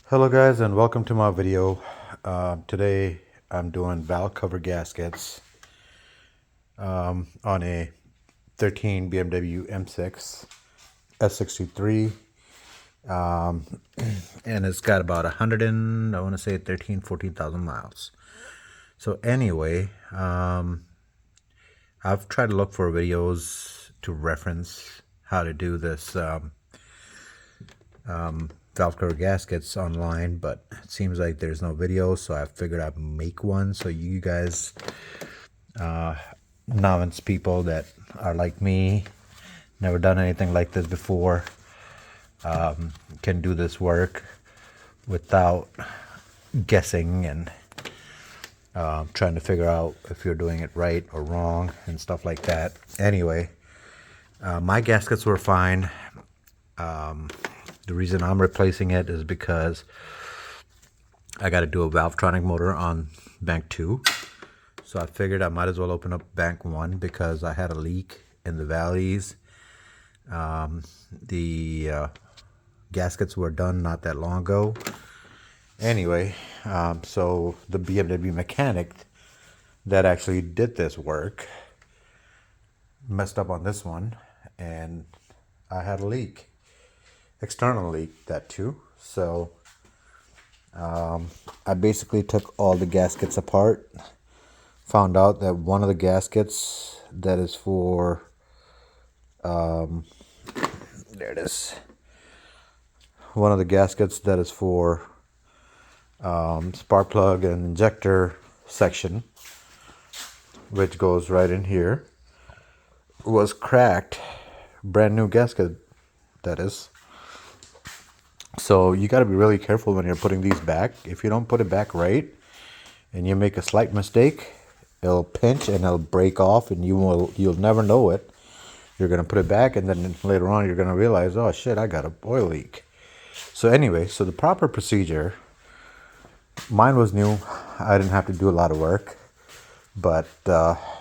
Hello guys, and welcome to my video. Today I'm doing valve cover gaskets on a 13 BMW M6 s63, and it's got about 100 and I want to say 14,000 miles. So anyway, I've tried to look for videos to reference how to do this valve cover gaskets online, but it seems like there's no video, so I figured I'd make one so you guys, novice people that are like me, never done anything like this before, can do this work without guessing and trying to figure out if you're doing it right or wrong and stuff like that. Anyway, my gaskets were fine. The reason I'm replacing it is because I got to do a valvetronic motor on bank 2. So I figured I might as well open up bank 1 because I had a leak in the valleys. The gaskets were done not that long ago. Anyway, so the BMW mechanic that actually did this work messed up on this one, and I had a leak. External leak, that too. So I basically took all the gaskets apart, found out that one of the gaskets that is for there it is, one of the gaskets that is for spark plug and injector section, which goes right in here, was cracked. Brand new gasket, that is. So you got to be really careful when you're putting these back. If you don't put it back right and you make a slight mistake, it'll pinch and it'll break off, and you'll never know it. You're going to put it back, and then later on you're going to realize, oh shit, I got an oil leak. So anyway, so the proper procedure, mine was new. I didn't have to do a lot of work. But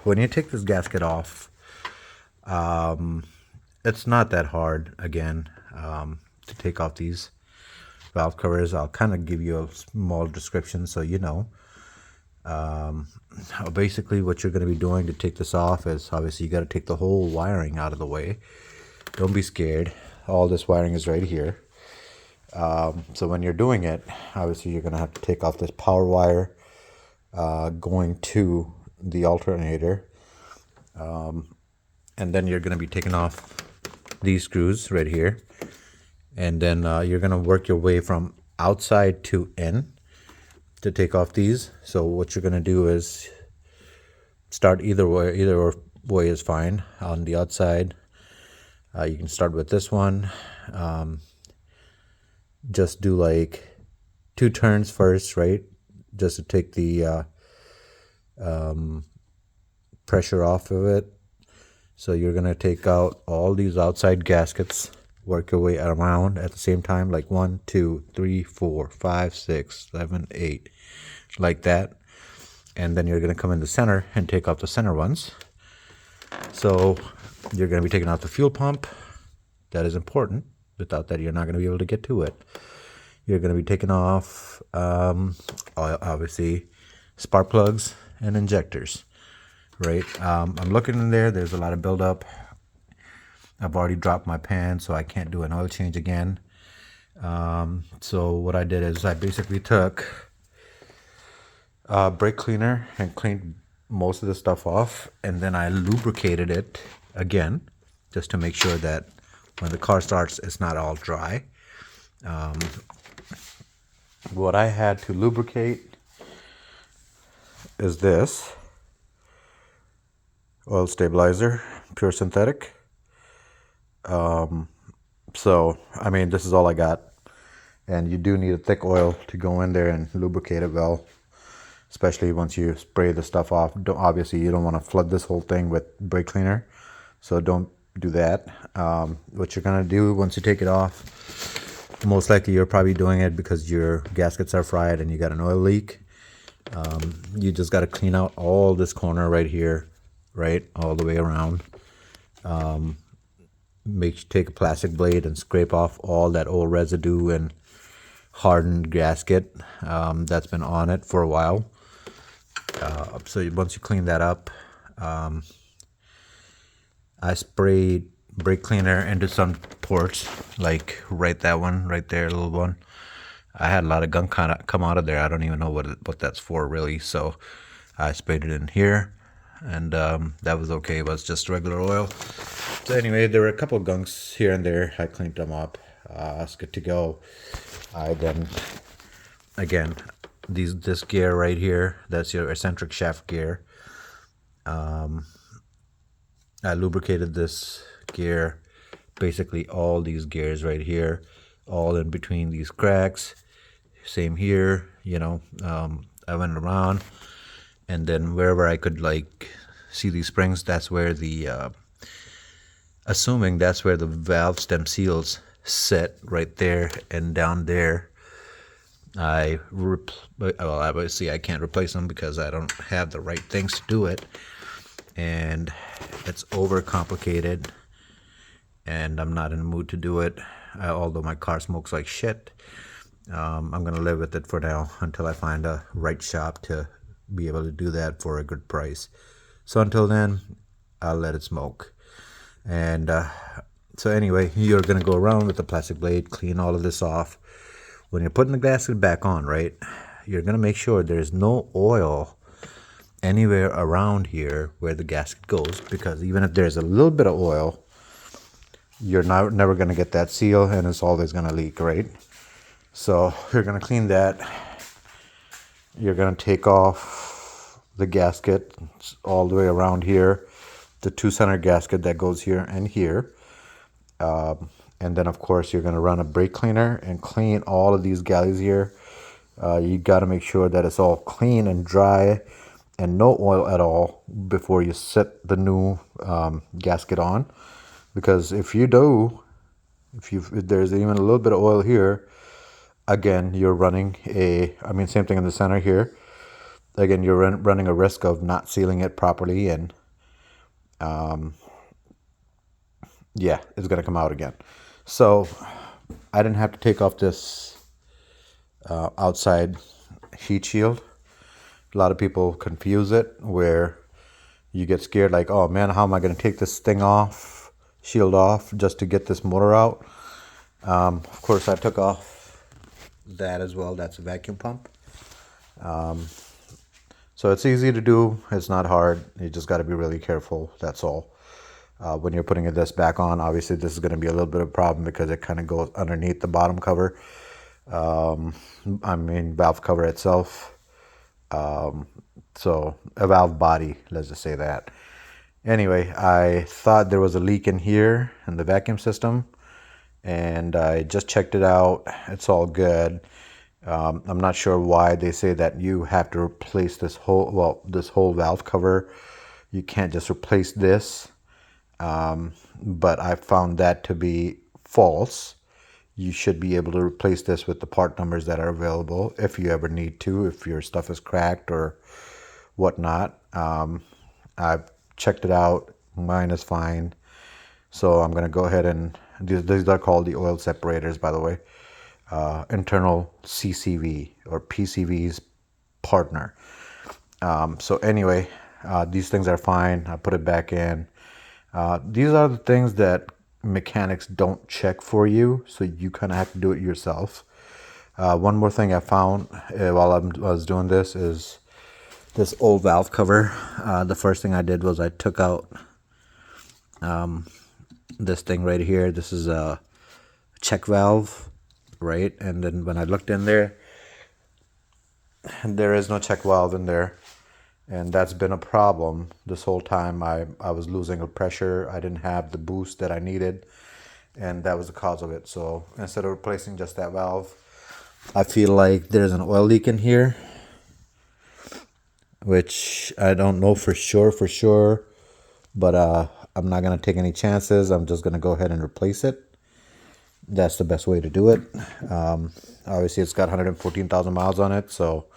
when you take this gasket off, it's not that hard, again, to take off these valve covers. I'll kind of give you a small description so you know. Basically what you're going to be doing to take this off is, obviously you got to take the whole wiring out of the way. Don't be scared. All this wiring is right here. So when you're doing it, obviously you're going to have to take off this power wire going to the alternator, and then you're going to be taking off these screws right here, and then you're going to work your way from outside to in to take off these. So what you're going to do is start either way is fine. On the outside, you can start with this one. Just do like 2 turns first, right, just to take the pressure off of it. So you're going to take out all these outside gaskets, work your way around at the same time, like 1, 2, 3, 4, 5, 6, 7, 8, like that. And then you're going to come in the center and take off the center ones. So you're going to be taking out the fuel pump. That is important. Without that, you're not going to be able to get to it. You're going to be taking off, obviously, spark plugs and injectors, right? I'm looking in there. There's a lot of buildup. I've already dropped my pan, so I can't do an oil change again. So what I did is I basically took a brake cleaner and cleaned most of the stuff off, and then I lubricated it again just to make sure that when the car starts, it's not all dry. What I had to lubricate is this oil stabilizer, pure synthetic. So I mean, this is all I got, and you do need a thick oil to go in there and lubricate it well, especially once you spray the stuff off. Obviously you don't want to flood this whole thing with brake cleaner, so don't do that. What you're gonna do once you take it off, most likely you're probably doing it because your gaskets are fried and you got an oil leak. You just got to clean out all this corner right here, right, all the way around. Take a plastic blade and scrape off all that old residue and hardened gasket that's been on it for a while. So once you clean that up, I sprayed brake cleaner into some ports, like that one right there, little one. I had a lot of gunk kind of come out of there. I don't even know what that's for really. So I sprayed it in here, and that was okay. It was just regular oil. So anyway, there were a couple of gunks here and there. I cleaned them up. It's good to go. I then, again, this gear right here, that's your eccentric shaft gear. I lubricated this gear, basically all these gears right here, all in between these cracks. Same here, you know. I went around, and then wherever I could like see these springs, that's where the assuming that's where the valve stem seals sit, right there and down there. Well, obviously I can't replace them because I don't have the right things to do it, and it's over complicated, and I'm not in the mood to do it. Although my car smokes like shit, I'm gonna live with it for now until I find a right shop to be able to do that for a good price. So until then, I'll let it smoke. And so anyway, you're gonna go around with the plastic blade, clean all of this off. When you're putting the gasket back on, right, you're gonna make sure there's no oil anywhere around here where the gasket goes, because even if there's a little bit of oil, you're never gonna get that seal, and it's always gonna leak, right? So you're gonna clean that. You're gonna take off the gasket all the way around here, the two center gasket that goes here and here. And then of course you're gonna run a brake cleaner and clean all of these galleys here. You gotta make sure that it's all clean and dry and no oil at all before you set the new gasket on. Because if you do, if there's even a little bit of oil here, again, you're running same thing in the center here. Again, you're running a risk of not sealing it properly, and yeah, it's gonna come out again. So I didn't have to take off this outside heat shield. A lot of people confuse it, where you get scared like, oh man, how am I gonna take this thing off, shield off, just to get this motor out? Of course, I took off that as well. That's a vacuum pump. So it's easy to do. It's not hard. You just got to be really careful. That's all. When you're putting this back on, obviously this is going to be a little bit of a problem because it kind of goes underneath the bottom cover. Valve cover itself. So a valve body, let's just say that. Anyway, I thought there was a leak in here in the vacuum system, and I just checked it out. It's all good. I'm not sure why they say that you have to replace this whole valve cover. You can't just replace this. But I found that to be false. You should be able to replace this with the part numbers that are available if you ever need to, if your stuff is cracked or whatnot. I've checked it out. Mine is fine. So I'm going to go ahead and these are called the oil separators, by the way. Internal CCV or PCV's partner. So anyway, these things are fine. I put it back in. These are the things that mechanics don't check for you, so you kind of have to do it yourself. One more thing I found while I was doing this is this old valve cover. The first thing I did was I took out this thing right here. This is a check valve, right? And then when I looked in there is no check valve in there. And that's been a problem this whole time. I was losing the pressure. I didn't have the boost that I needed, and that was the cause of it. So instead of replacing just that valve, I feel like there's an oil leak in here, which I don't know for sure, but I'm not gonna take any chances. I'm just gonna go ahead and replace it. That's the best way to do it. Obviously it's got 114,000 miles on it, so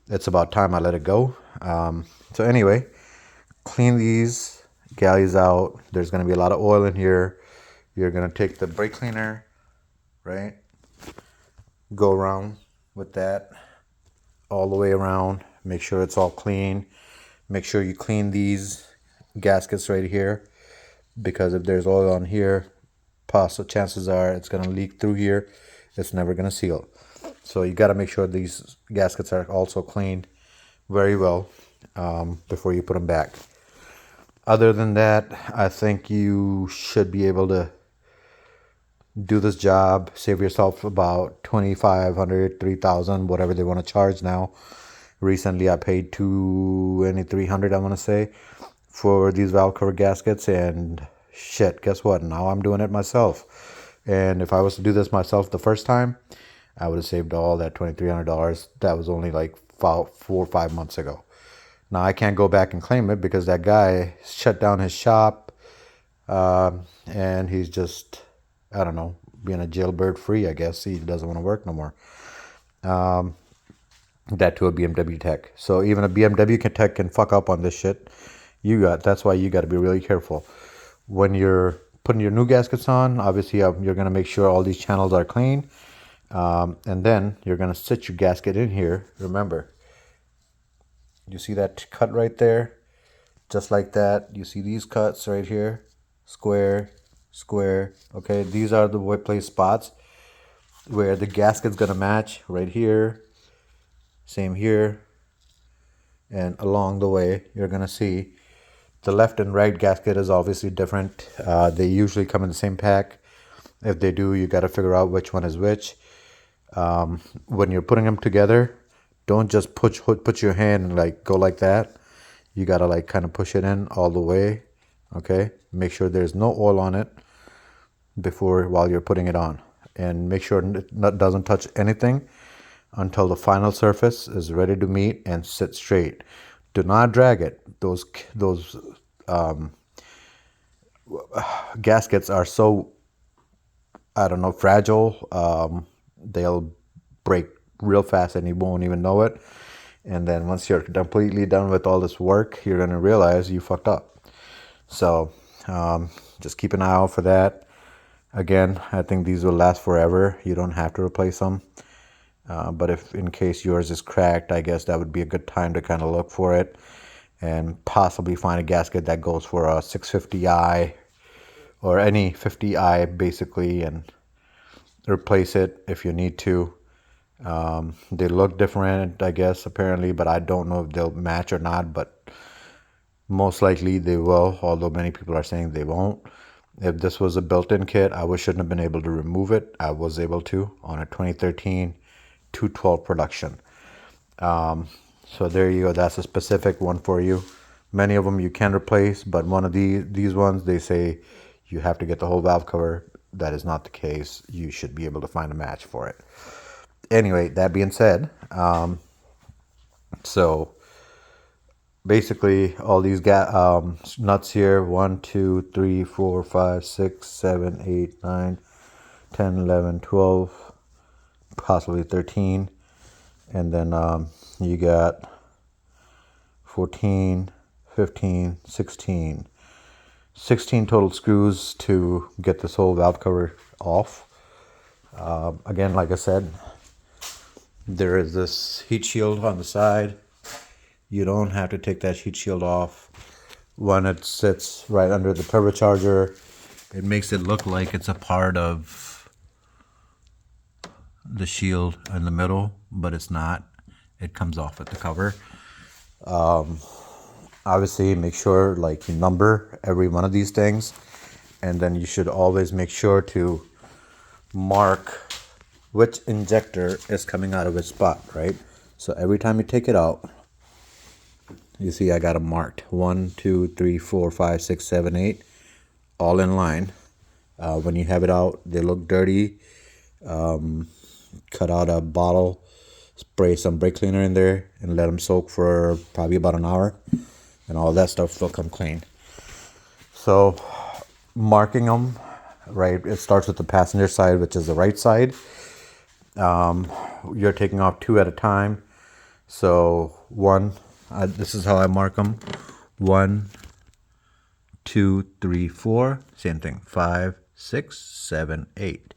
it's about time I let it go. So anyway, clean these galleys out. There's going to be a lot of oil in here. You're going to take the brake cleaner, right? go around with that all the way around. Make sure it's all clean. Make sure you clean these gaskets right here, because if there's oil on here, chances are it's going to leak through here. It's never going to seal. So you got to make sure these gaskets are also cleaned very well before you put them back. Other than that, I think you should be able to do this job, save yourself about $2,500, $3,000, whatever they want to charge now. Recently, I paid $2,300, I want to say, for these valve cover gaskets, and shit, guess what? Now I'm doing it myself. And if I was to do this myself the first time, I would have saved all that $2,300. That was only like 4 or 5 months ago. Now I can't go back and claim it because that guy shut down his shop, and he's just, I don't know, being a jailbird free, I guess. He doesn't want to work no more. That to a BMW tech. So even a BMW tech can fuck up on this shit. That's why you got to be really careful. When you're putting your new gaskets on, obviously you're going to make sure all these channels are clean. And then you're going to sit your gasket in here. Remember, you see that cut right there? Just like that. You see these cuts right here? Square, square. Okay, these are the place spots where the gasket's going to match right here. Same here. And along the way, you're going to see the left and right gasket is obviously different. They usually come in the same pack. If they do, you got to figure out which one is which. When you're putting them together, don't just put your hand and like go like that. You got to like kind of push it in all the way. Okay, make sure there's no oil on it while you're putting it on, and make sure it doesn't touch anything until the final surface is ready to meet and sit straight. Do not drag it. Those gaskets are so, I don't know, fragile. They'll break real fast and you won't even know it. And then once you're completely done with all this work, you're going to realize you fucked up. So just keep an eye out for that. Again, I think these will last forever. You don't have to replace them. But if in case yours is cracked, I guess that would be a good time to kind of look for it and possibly find a gasket that goes for a 650i or any 50i basically, and replace it if you need to. They look different, I guess, apparently, but I don't know if they'll match or not, but most likely they will, although many people are saying they won't. If this was a built-in kit, I shouldn't have been able to remove it. I was able to on a 2013 212 production. So there you go. That's a specific one for you. Many of them you can replace, but one of these ones, they say you have to get the whole valve cover. That is not the case. You should be able to find a match for it. Anyway, that being said, so basically all these nuts here, 1, 2, 3, 4, 5, 6, 7, 8, 9, 10, 11, 12, possibly 13. And then you got 14, 15, 16. 16 total screws to get this whole valve cover off. Again, like I said, there is this heat shield on the side. You don't have to take that heat shield off. When it sits right under the turbocharger, it makes it look like it's a part of the shield in the middle, but it's not. It comes off at the cover. Obviously, make sure like you number every one of these things, and then you should always make sure to mark which injector is coming out of which spot, right? So every time you take it out, you see I got them marked 1, 2, 3, 4, 5, 6, 7, 8, all in line. When you have it out, they look dirty. Cut out a bottle, spray some brake cleaner in there, and let them soak for probably about an hour, and all that stuff will come clean. So marking them, right, it starts with the passenger side, which is the right side. You're taking off 2 at a time. So this is how I mark them. 1, 2, 3, 4, same thing. 5, 6, 7, 8.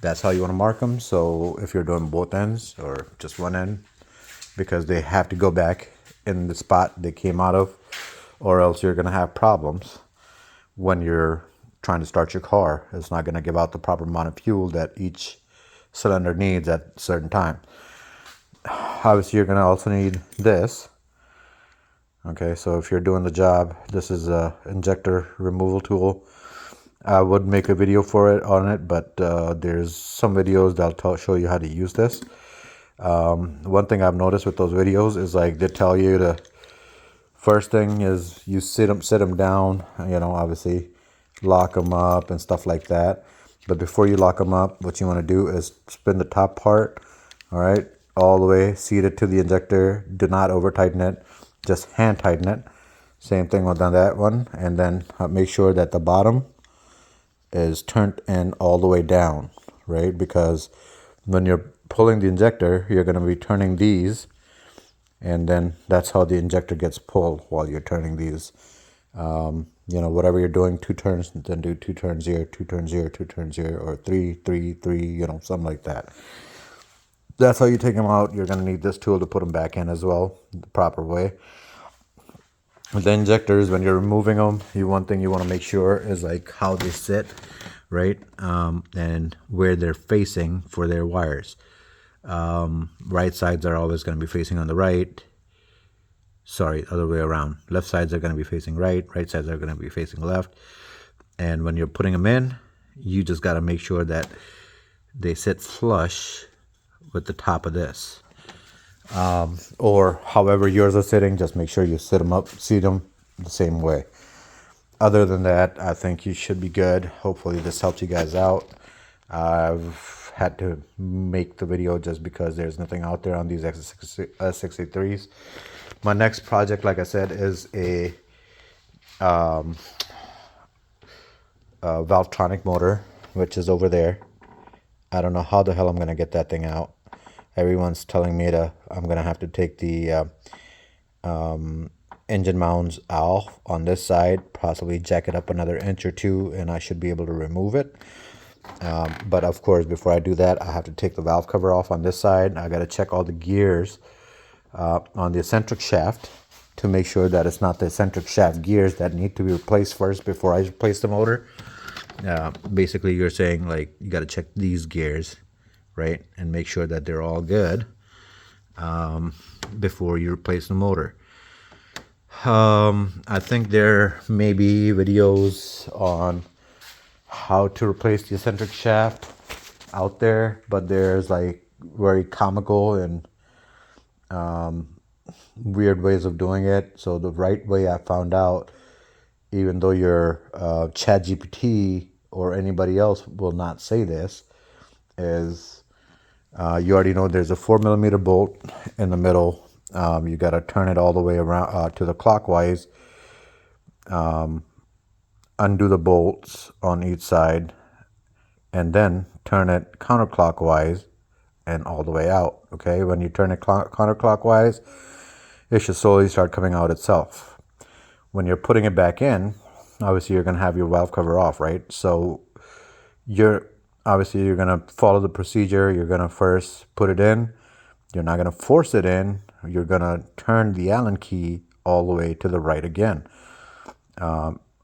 That's how you want to mark them. So if you're doing both ends or just one end, because they have to go back in the spot they came out of, or else you're going to have problems when you're trying to start your car. It's not going to give out the proper amount of fuel that each cylinder needs at a certain time. Obviously, you're going to also need this. Okay, so if you're doing the job, this is a injector removal tool. I would make a video for it on it, but there's some videos that'll show you how to use this. One thing I've noticed with those videos is like they tell you to, first thing is you sit them down, you know, obviously lock them up and stuff like that. But before you lock them up, what you want to do is spin the top part, all right, all the way, seat it to the injector. Do not over tighten it, just hand tighten it. Same thing on that one, and then make sure that the bottom is turned in all the way down, right? Because when you're pulling the injector, you're going to be turning these, and then that's how the injector gets pulled while you're turning these. You know, whatever you're doing, 2 turns, then do 2 turns here, 2 turns here, 2 turns here, or 3, 3, 3, you know, something like that. That's how you take them out. You're going to need this tool to put them back in as well, the proper way. With the injectors, when you're removing them, one thing you want to make sure is like how they sit, right? And where they're facing for their wires. Right sides are always going to be facing on the right. Sorry, other way around. Left sides are going to be facing right. Right sides are going to be facing left. And when you're putting them in, you just got to make sure that they sit flush with the top of this. Or however yours are sitting, just make sure you seat them the same way. Other than that, I think you should be good. Hopefully this helps you guys out. I've had to make the video just because there's nothing out there on these s63s. My next project, like I said, is a valvetronic motor, which is over there. I don't know how the hell I'm going to get that thing out. Everyone's telling me I'm going to have to take the engine mounts off on this side, possibly jack it up another inch or two, and I should be able to remove it. But of course, before I do that, I have to take the valve cover off on this side. I got to check all the gears on the eccentric shaft to make sure that it's not the eccentric shaft gears that need to be replaced first before I replace the motor. Basically, you're saying like you got to check these gears, right, and make sure that they're all good before you replace the motor. I think there may be videos on how to replace the eccentric shaft out there, but there's like very comical and weird ways of doing it. So the right way I found out, even though your ChatGPT or anybody else will not say this, is you already know there's a 4mm bolt in the middle. You got to turn it all the way around to the clockwise, undo the bolts on each side, and then turn it counterclockwise and all the way out. Okay, when you turn it counterclockwise, it should slowly start coming out itself. When you're putting it back in, obviously you're going to have your valve cover off, right? So you're going to follow the procedure. You're going to first put it in. You're not going to force it in. You're going to turn the Allen key all the way to the right again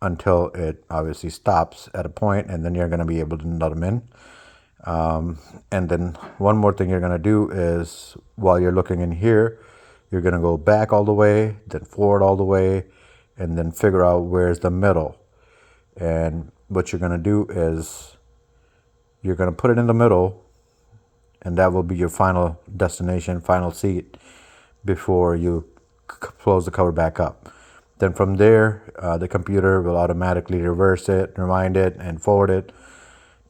until it obviously stops at a point, and then you're going to be able to nut them in. And then one more thing you're going to do is, while you're looking in here, you're going to go back all the way, then forward all the way, and then figure out where's the middle. And what you're going to do is you're going to put it in the middle, and that will be your final destination, final seat, before you close the cover back up. Then from there, the computer will automatically reverse it, rewind it, and forward it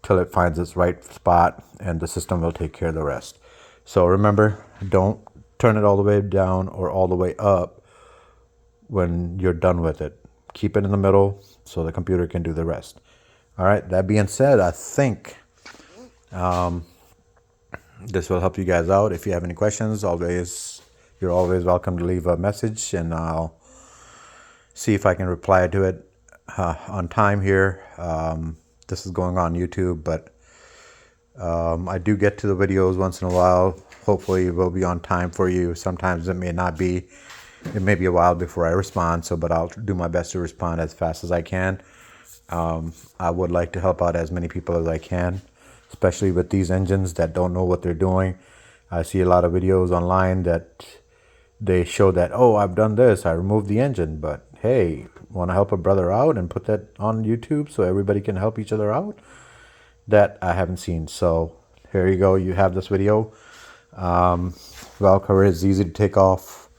till it finds its right spot, and the system will take care of the rest. So remember, don't turn it all the way down or all the way up when you're done with it. Keep it in the middle so the computer can do the rest. All right, that being said, I think this will help you guys out. If you have any questions, you're always welcome to leave a message, and I'll see if I can reply to it on time here. This is going on YouTube, but I do get to the videos once in a while. Hopefully it will be on time for you. Sometimes it may not be. It may be a while before I respond, but I'll do my best to respond as fast as I can. I would like to help out as many people as I can, especially with these engines that don't know what they're doing. I see a lot of videos online that they show that, oh, I've done this, I removed the engine, but hey, want to help a brother out and put that on YouTube so everybody can help each other out? That I haven't seen. So here you go, you have this video. Valve cover is easy to take off.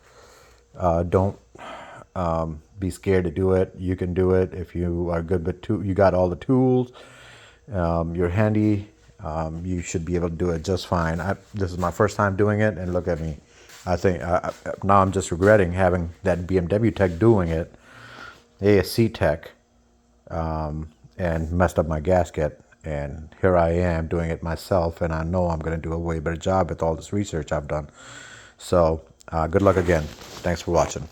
Don't be scared to do it. You can do it if you are good with you got all the tools, you're handy. You should be able to do it just fine. This is my first time doing it, and look at me. I think now I'm just regretting having that BMW tech doing it, ASC tech, and messed up my gasket. And here I am doing it myself, and I know I'm going to do a way better job with all this research I've done. So good luck again. Thanks for watching.